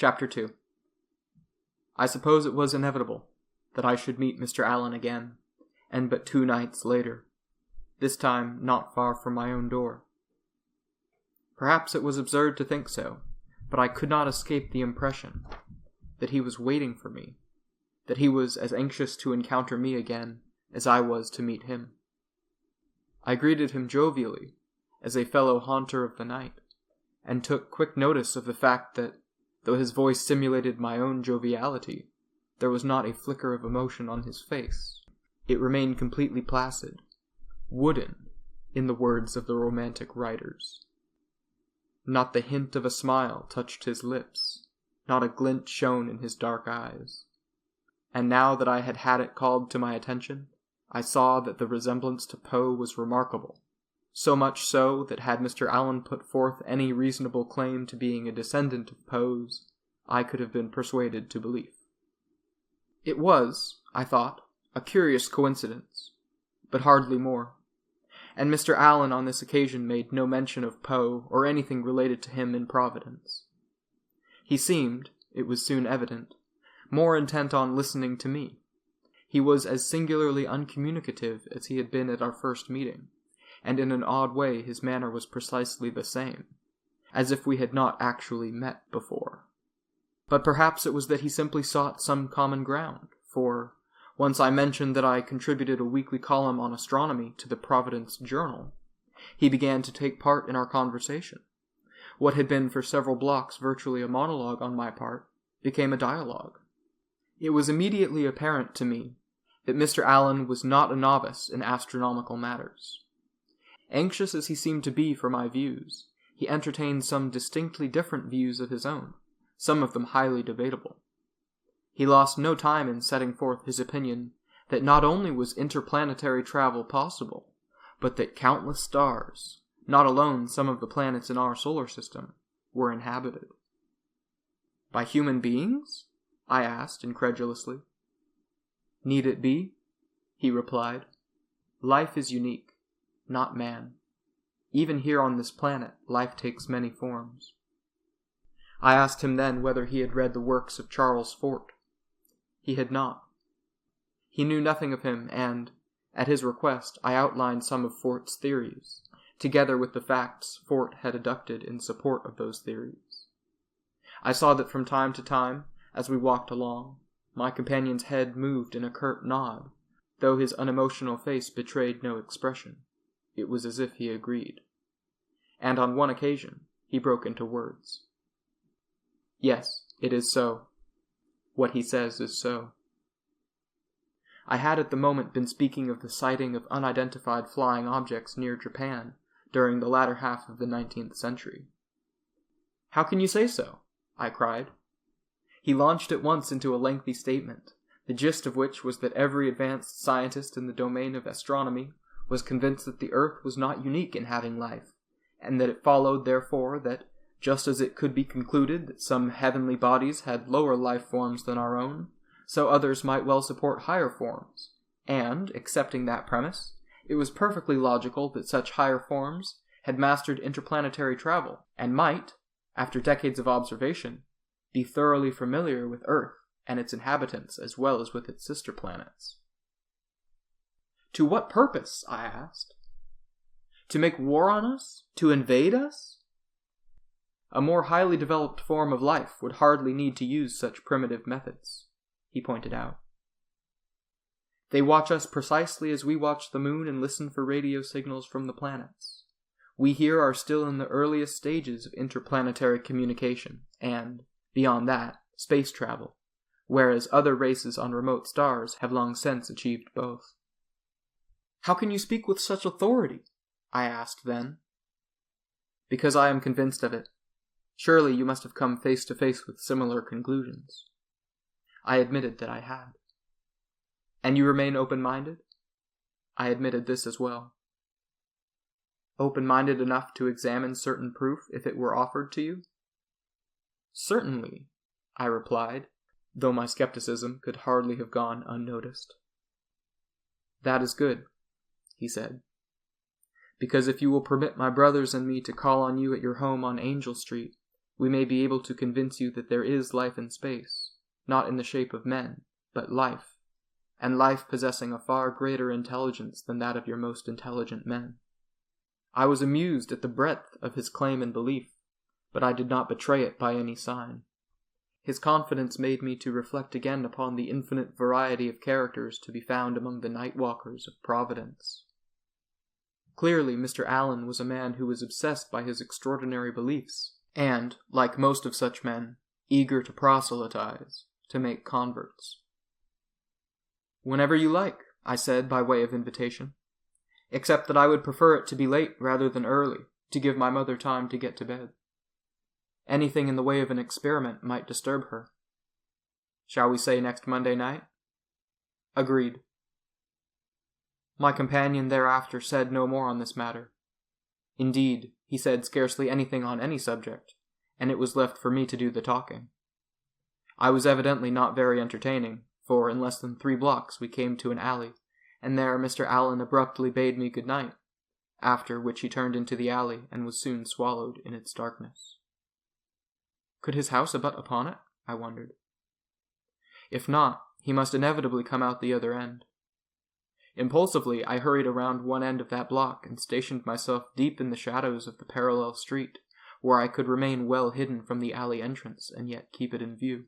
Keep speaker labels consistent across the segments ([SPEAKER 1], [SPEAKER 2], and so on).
[SPEAKER 1] Chapter 2. I suppose it was inevitable that I should meet Mr. Allen again, and but 2 nights later, this time not far from my own door. Perhaps it was absurd to think so, but I could not escape the impression that he was waiting for me, that he was as anxious to encounter me again as I was to meet him. I greeted him jovially, as a fellow haunter of the night, and took quick notice of the fact that, though his voice simulated my own joviality, there was not a flicker of emotion on his face. It remained completely placid, wooden, in the words of the romantic writers. Not the hint of a smile touched his lips, not a glint shone in his dark eyes. And now that I had had it called to my attention, I saw that the resemblance to Poe was remarkable, so much so that had Mr. Allen put forth any reasonable claim to being a descendant of Poe's, I could have been persuaded to belief. It was, I thought, a curious coincidence, but hardly more, and Mr. Allen on this occasion made no mention of Poe or anything related to him in Providence. He seemed, it was soon evident, more intent on listening to me. He was as singularly uncommunicative as he had been at our first meeting, and in an odd way his manner was precisely the same, as if we had not actually met before. But perhaps it was that he simply sought some common ground, for, once I mentioned that I contributed a weekly column on astronomy to the Providence Journal, he began to take part in our conversation. What had been for several blocks virtually a monologue on my part became a dialogue. It was immediately apparent to me that Mr. Allen was not a novice in astronomical matters. Anxious as he seemed to be for my views, he entertained some distinctly different views of his own, some of them highly debatable. He lost no time in setting forth his opinion that not only was interplanetary travel possible, but that countless stars, not alone some of the planets in our solar system, were inhabited. By human beings? I asked incredulously. Need it be? He replied. Life is unique, not man. Even here on this planet, life takes many forms. I asked him then whether he had read the works of Charles Fort. He had not. He knew nothing of him, and, at his request, I outlined some of Fort's theories, together with the facts Fort had adduced in support of those theories. I saw that from time to time, as we walked along, my companion's head moved in a curt nod, though his unemotional face betrayed no expression. It was as if he agreed. And on one occasion, he broke into words. Yes, it is so. What he says is so. I had at the moment been speaking of the sighting of unidentified flying objects near Japan during the latter half of the 19th century. How can you say so? I cried. He launched at once into a lengthy statement, the gist of which was that every advanced scientist in the domain of astronomy was convinced that the Earth was not unique in having life, and that it followed, therefore, that, just as it could be concluded that some heavenly bodies had lower life forms than our own, so others might well support higher forms, and, accepting that premise, it was perfectly logical that such higher forms had mastered interplanetary travel, and might, after decades of observation, be thoroughly familiar with Earth and its inhabitants as well as with its sister planets. To what purpose? I asked. To make war on us? To invade us? A more highly developed form of life would hardly need to use such primitive methods, he pointed out. They watch us precisely as we watch the moon and listen for radio signals from the planets. We here are still in the earliest stages of interplanetary communication, and, beyond that, space travel, whereas other races on remote stars have long since achieved both. How can you speak with such authority? I asked then. Because I am convinced of it. Surely you must have come face to face with similar conclusions. I admitted that I had. And you remain open-minded? I admitted this as well. Open-minded enough to examine certain proof if it were offered to you? Certainly, I replied, though my skepticism could hardly have gone unnoticed. That is good, he said, because if you will permit my brothers and me to call on you at your home on Angel Street, we may be able to convince you that there is life in space, not in the shape of men, but life, and life possessing a far greater intelligence than that of your most intelligent men. I was amused at the breadth of his claim and belief, but I did not betray it by any sign. His confidence made me to reflect again upon the infinite variety of characters to be found among the night walkers of Providence. Clearly, Mr. Allen was a man who was obsessed by his extraordinary beliefs, and, like most of such men, eager to proselytize, to make converts. "Whenever you like," I said by way of invitation, "except that I would prefer it to be late rather than early, to give my mother time to get to bed. Anything in the way of an experiment might disturb her. Shall we say next Monday night?" "Agreed." My companion thereafter said no more on this matter. Indeed, he said scarcely anything on any subject, and it was left for me to do the talking. I was evidently not very entertaining, for in less than 3 blocks we came to an alley, and there Mr. Allen abruptly bade me good night, after which he turned into the alley and was soon swallowed in its darkness. Could his house abut upon it? I wondered. If not, he must inevitably come out the other end. Impulsively, I hurried around one end of that block and stationed myself deep in the shadows of the parallel street, where I could remain well hidden from the alley entrance and yet keep it in view.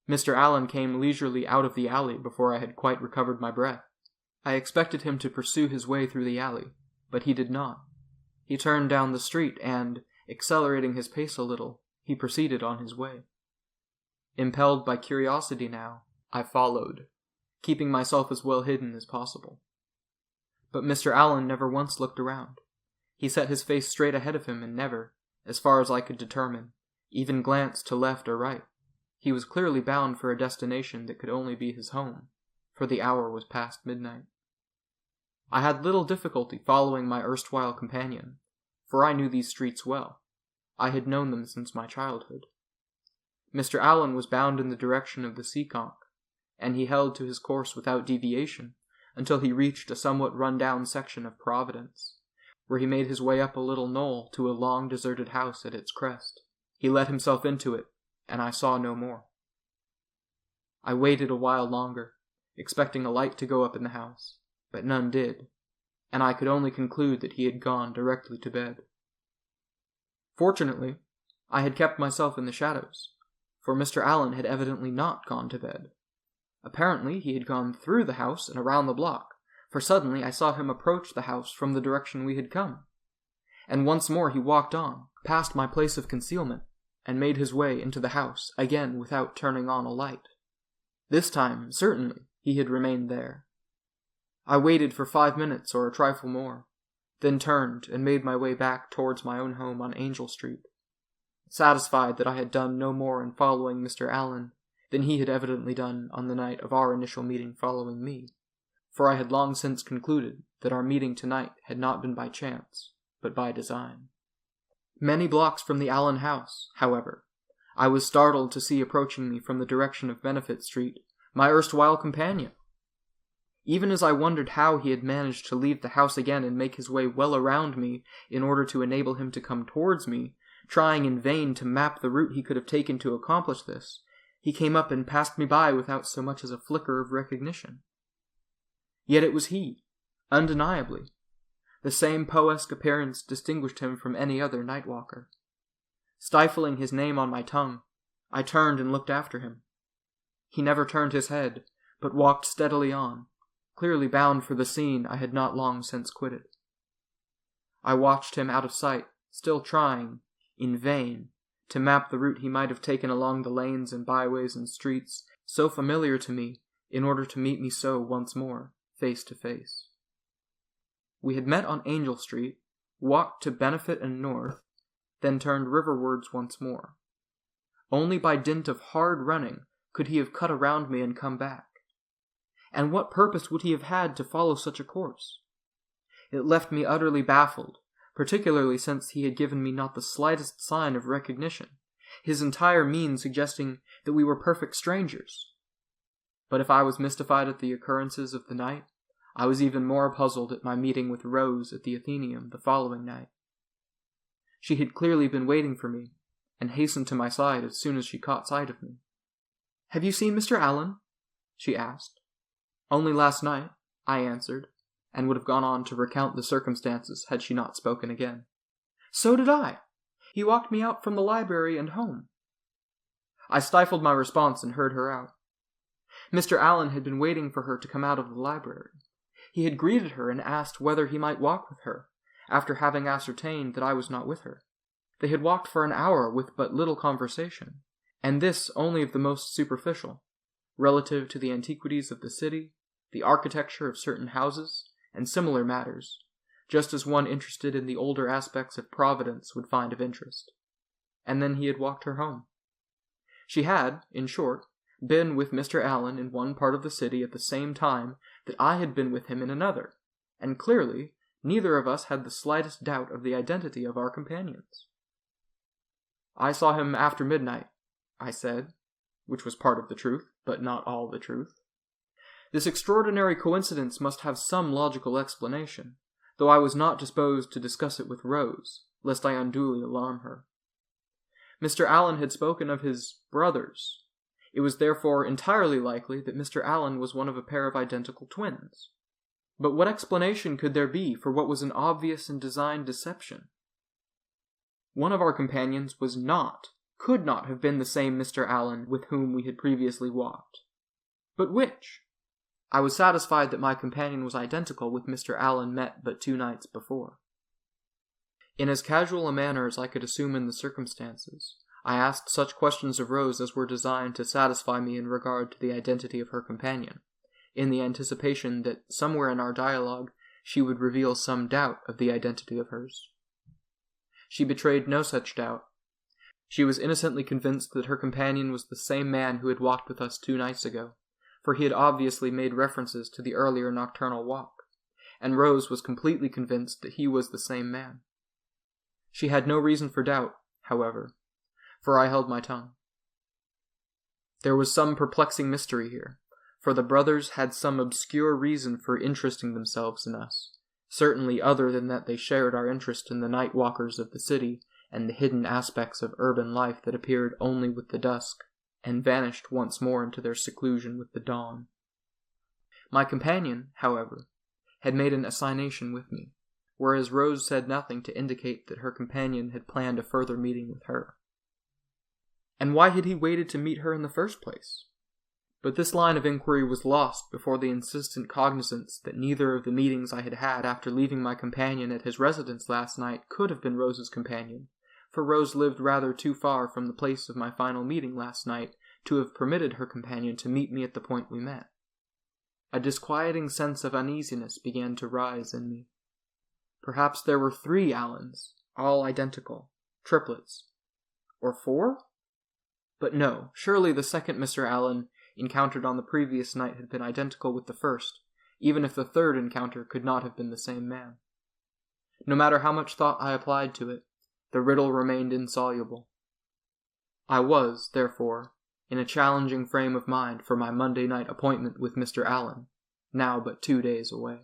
[SPEAKER 1] Mr. Allen came leisurely out of the alley before I had quite recovered my breath. I expected him to pursue his way through the alley, but he did not. He turned down the street and, accelerating his pace a little, he proceeded on his way. Impelled by curiosity now, I followed, keeping myself as well hidden as possible. But Mr. Allen never once looked around. He set his face straight ahead of him and never, as far as I could determine, even glanced to left or right. He was clearly bound for a destination that could only be his home, for the hour was past midnight. I had little difficulty following my erstwhile companion, for I knew these streets well. I had known them since my childhood. Mr. Allen was bound in the direction of the Seekonk, and he held to his course without deviation until he reached a somewhat run-down section of Providence, where he made his way up a little knoll to a long deserted house at its crest. He let himself into it, and I saw no more. I waited a while longer, expecting a light to go up in the house, but none did, and I could only conclude that he had gone directly to bed. Fortunately, I had kept myself in the shadows, for Mr. Allen had evidently not gone to bed. Apparently, he had gone through the house and around the block, for suddenly I saw him approach the house from the direction we had come. And once more he walked on, past my place of concealment, and made his way into the house, again without turning on a light. This time, certainly, he had remained there. I waited for 5 minutes or a trifle more, then turned and made my way back towards my own home on Angel Street, satisfied that I had done no more in following Mr. Allen than he had evidently done on the night of our initial meeting following me, for I had long since concluded that our meeting tonight had not been by chance, but by design. Many blocks from the Allen house, however, I was startled to see approaching me from the direction of Benefit Street my erstwhile companion. Even as I wondered how he had managed to leave the house again and make his way well around me in order to enable him to come towards me, trying in vain to map the route he could have taken to accomplish this, he came up and passed me by without so much as a flicker of recognition. Yet it was he, undeniably. The same Poesque appearance distinguished him from any other night-walker. Stifling his name on my tongue, I turned and looked after him. He never turned his head, but walked steadily on, clearly bound for the scene I had not long since quitted. I watched him out of sight, still trying, in vain, to map the route he might have taken along the lanes and byways and streets so familiar to me in order to meet me so once more, face to face. We had met on Angel Street, walked to Benefit and North, then turned riverwards once more. Only by dint of hard running could he have cut around me and come back. And what purpose would he have had to follow such a course? It left me utterly baffled, particularly since he had given me not the slightest sign of recognition, his entire mien suggesting that we were perfect strangers. But if I was mystified at the occurrences of the night, I was even more puzzled at my meeting with Rose at the Athenaeum the following night. She had clearly been waiting for me, and hastened to my side as soon as she caught sight of me. "Have you seen Mr. Allen?" she asked. "Only last night," I answered, and would have gone on to recount the circumstances had she not spoken again. "So did I. He walked me out from the library and home." I stifled my response and heard her out. Mr. Allen had been waiting for her to come out of the library. He had greeted her and asked whether he might walk with her, after having ascertained that I was not with her. They had walked for an hour with but little conversation, and this only of the most superficial, relative to the antiquities of the city, the architecture of certain houses, and similar matters, just as one interested in the older aspects of Providence would find of interest. And then he had walked her home. She had, in short, been with Mr. Allen in one part of the city at the same time that I had been with him in another, and clearly neither of us had the slightest doubt of the identity of our companions. "I saw him after midnight," I said, which was part of the truth, but not all the truth. This extraordinary coincidence must have some logical explanation, though I was not disposed to discuss it with Rose, lest I unduly alarm her. Mr. Allen had spoken of his brothers. It was therefore entirely likely that Mr. Allen was one of a pair of identical twins. But what explanation could there be for what was an obvious and designed deception? One of our companions could not have been the same Mr. Allen with whom we had previously walked. But which? I was satisfied that my companion was identical with Mr. Allen met but 2 nights before. In as casual a manner as I could assume in the circumstances, I asked such questions of Rose as were designed to satisfy me in regard to the identity of her companion, in the anticipation that somewhere in our dialogue she would reveal some doubt of the identity of hers. She betrayed no such doubt. She was innocently convinced that her companion was the same man who had walked with us 2 nights ago, for he had obviously made references to the earlier nocturnal walk, and Rose was completely convinced that he was the same man. She had no reason for doubt, however, for I held my tongue. There was some perplexing mystery here, for the brothers had some obscure reason for interesting themselves in us, certainly other than that they shared our interest in the night walkers of the city and the hidden aspects of urban life that appeared only with the dusk, and vanished once more into their seclusion with the dawn. My companion, however, had made an assignation with me, whereas Rose said nothing to indicate that her companion had planned a further meeting with her. And why had he waited to meet her in the first place? But this line of inquiry was lost before the insistent cognizance that neither of the meetings I had had after leaving my companion at his residence last night could have been Rose's companion, for Rose lived rather too far from the place of my final meeting last night to have permitted her companion to meet me at the point we met. A disquieting sense of uneasiness began to rise in me. Perhaps there were 3 Allens, all identical, triplets. Or 4? But no, surely the second Mr. Allen encountered on the previous night had been identical with the first, even if the third encounter could not have been the same man. No matter how much thought I applied to it, the riddle remained insoluble. I was, therefore, in a challenging frame of mind for my Monday night appointment with Mr. Allen, now but 2 days away.